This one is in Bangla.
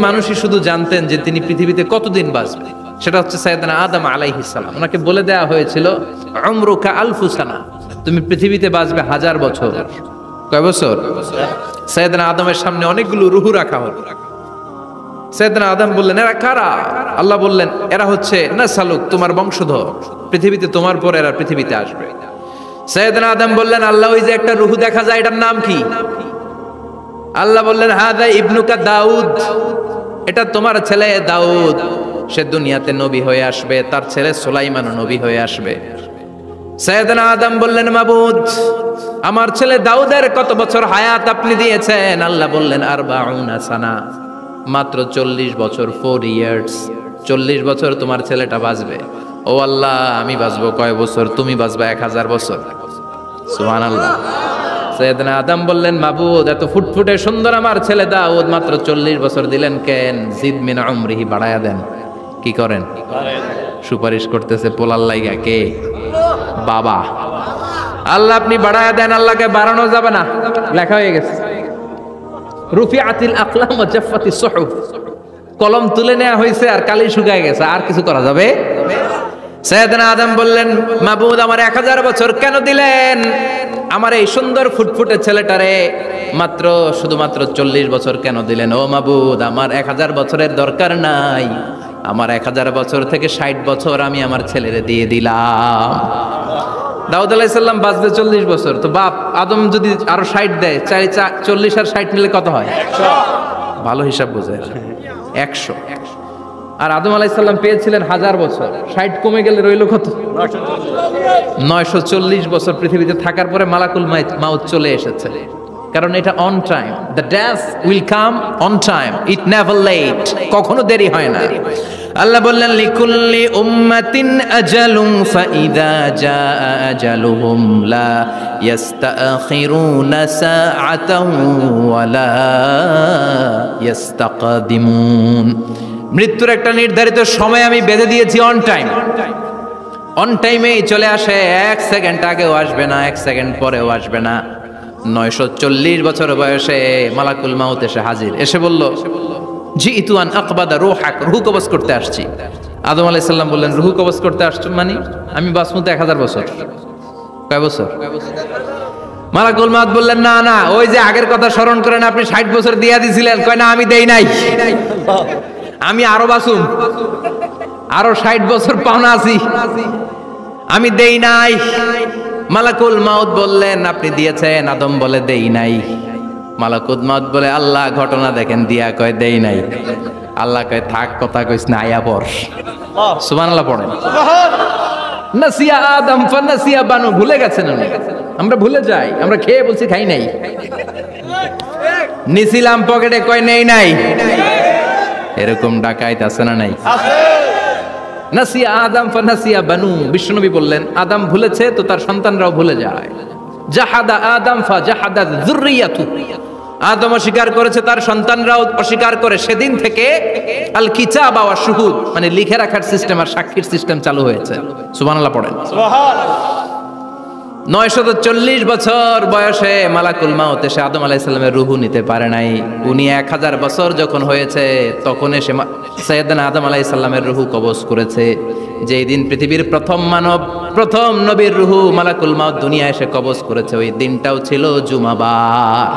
মানুষই শুধু জানতেন যে তিনি পৃথিবীতে কতদিন বাঁচবেন, সেটা হচ্ছে সাইয়েদনা আদম আলাইহিস সালাম। ওনাকে বলে দেয়া হয়েছিল উমরুকা আলফু সানা, তুমি পৃথিবীতে বাঁচবে 1000 বছর। কয় বছর? সাইয়েদনা আদমের সামনে অনেকগুলো রূহ রাখা হলো। সাইয়েদনা আদম বললেন, এরা কারা? আল্লাহ বললেন, এরা হচ্ছে নাসালুক, তোমার বংশধর, পৃথিবীতে তোমার পর এরা পৃথিবীতে আসবে। সাইয়েদনা আদম বললেন, আল্লাহ ওই যে একটা রূহ দেখা যায়, এটার নাম কি? আল্লাহ বললেন, হাদা ইবনুকা দাউদ, এটা তোমার ছেলে দাউদ, সে দুনিয়াতে নবী হয়ে আসবে, তার ছেলে সুলাইমানও নবী হয়ে আসবে। সাইয়েদনা আদম বললেন, মাবুদ, আমার ছেলে দাউদের কত বছর হায়াত আপনি দিয়েছেন? আল্লাহ বললেন, 40 সানা, মাত্র 40 বছর, 4 ইয়ার্স, 40 বছর তোমার ছেলেটা বাঁচবে। ও আল্লাহ, আমি বাঁচবো কয় বছর? তুমি বাঁচবা 1000 বছর। সুবহানাল্লাহ। সাইয়েদনা আদম বললেন, মাবুদ, এত ফুটফুটে সুন্দর আমার ছেলে দাউদ, মাত্র 40 বছর দিলেন কেন? জিদ মিন উমরিহি, বাড়ায়া দেন। কি করেন? সুপারিশ করতেছে পোলার লাইগা কে? বাবা। আল্লাহ আপনি বাড়ায়া দেন। আল্লাহকে বাড়ানো যাবে না, লেখা হয়ে গেছে। রুফিআতিল আকলাম ওয়া জাফফাতিস সুহুফ, কলম তুলে নেওয়া হয়েছে আর কালি শুকায় গেছে, আর কিছু করা যাবে? সাইয়েদনা আদম বললেন, মাবুদ, আমার 1000 বছর কেন দিলেন? আমার এই সুন্দর ফুটফুটে ছেলেটারে মাত্র শুধুমাত্র 40 বছর কেন দিলেন? ও মাবুদ, আমার 1000 বছরের দরকার নাই, আমার 1000 বছর থেকে 60 বছর আমি আমার ছেলেরে দিয়ে দিলাম। দাউদ আলাইহিস সালাম বাঁচবে 40 বছর, তো বাপ আদম যদি আরো 60 দেয়, 40 আর 60 মিলে কত হয়? 100। ভালো হিসাব বোঝে, 100। আর আদম আলাইহিস সালাম পেয়েছিলেন 1000 বছর, 60 কমে গেলে রইল কত? 940 বছর পৃথিবীতে থাকার পরে মালাকুল মাউত চলে এসেছে। কারণ এটা on time, the death will come on time, it never late, কখনো দেরি হয় না। আল্লাহ বললেন, লিকুল্লি উম্মাতিন আজালুন ফাইদা জাআ আজালুহুম লা ইস্তাখিরুনা সাআতান ওয়া লা ইস্তাকদিমুন। মৃত্যুর একটা নির্ধারিত সময় আমি বেঁধে দিয়েছি, অন টাইম, অন টাইমেই চলে আসে, 1 সেকেন্ড আগেও আসবে না, 1 সেকেন্ড পরেও আসবে না। 940 বছর বয়সে মালাকুল মাউত এসে হাজির, এসে বলল, জিইতু আন আকবাদা রূহাক, রূহ কবজ করতে আসছি। আদম আলাইহিস সালাম বললেন, রূহ কবজ করতে আসছো মানে? আমি বাঁচবো তো 1000 বছর। কয় বছর? মালাকুল মাউত বললেন, না না, ওই যে আগের কথা স্মরণ করেন, আপনি 60 বছর দিয়া দিছিলেন। কয় না, আমি দেই নাই, আমি আরো বাঁচুম, আরো 60 বছর পাওনা আছি, আমি দেই নাই। মালাকুল মাউত বললেন, আপনি দিয়েছেন? আদম বলে, দেই নাই। মালাকুল মাউত বলে, আল্লাহ ঘটনা দেখেন, দিয়া কয় দেই নাই। আল্লাহ কয়, থাক, কথা কইস না, আয়া পড়। সুবহানাল্লাহ পড়েন। নাসিয়া আদম ফানাসিয়া বানু, ভুলে গেছেন উনি। আমরা ভুলে যাই, আমরা খেয়ে বলছি খাই নাই, নিছিলাম পকেটে, কয় নেই নাই। এরকম ডাকাইত আছে না নাই? নাসিয়া আদম ফানাসিয়া বানু, বিশ্বনবী বললেন, আদম ভুলেছে তো তার সন্তানরাও ভুলে যায়। জাহাদা আদম ফা জাহাদা যুররিয়াতু, আদম অস্বীকার করেছে, তার সন্তানরাও অস্বীকার করে। সেদিন থেকে আল কিতাবা ওয়া শুহুদ, মানে লিখে রাখার সিস্টেম আর সাক্ষীর সিস্টেম চালু হয়েছে। সুবহানাল্লাহ পড়েন। সুবহানাল্লাহ। 940 বছর বয়সে মালাকুল মাউত এসে আদম আলাইহিস সালামের রূহ নিতে পারে নাই। উনি 1000 বছর যখন হয়েছে তখন এসে সাইয়েদনা আদম আলাইহিস সালামের রূহ কবজ করেছে। যেই দিন পৃথিবীর প্রথম মানব, প্রথম নবীর রূহ মালাকুল মাউত দুনিয়ায় এসে কবজ করেছে, ওই দিনটাও ছিল জুমাবার।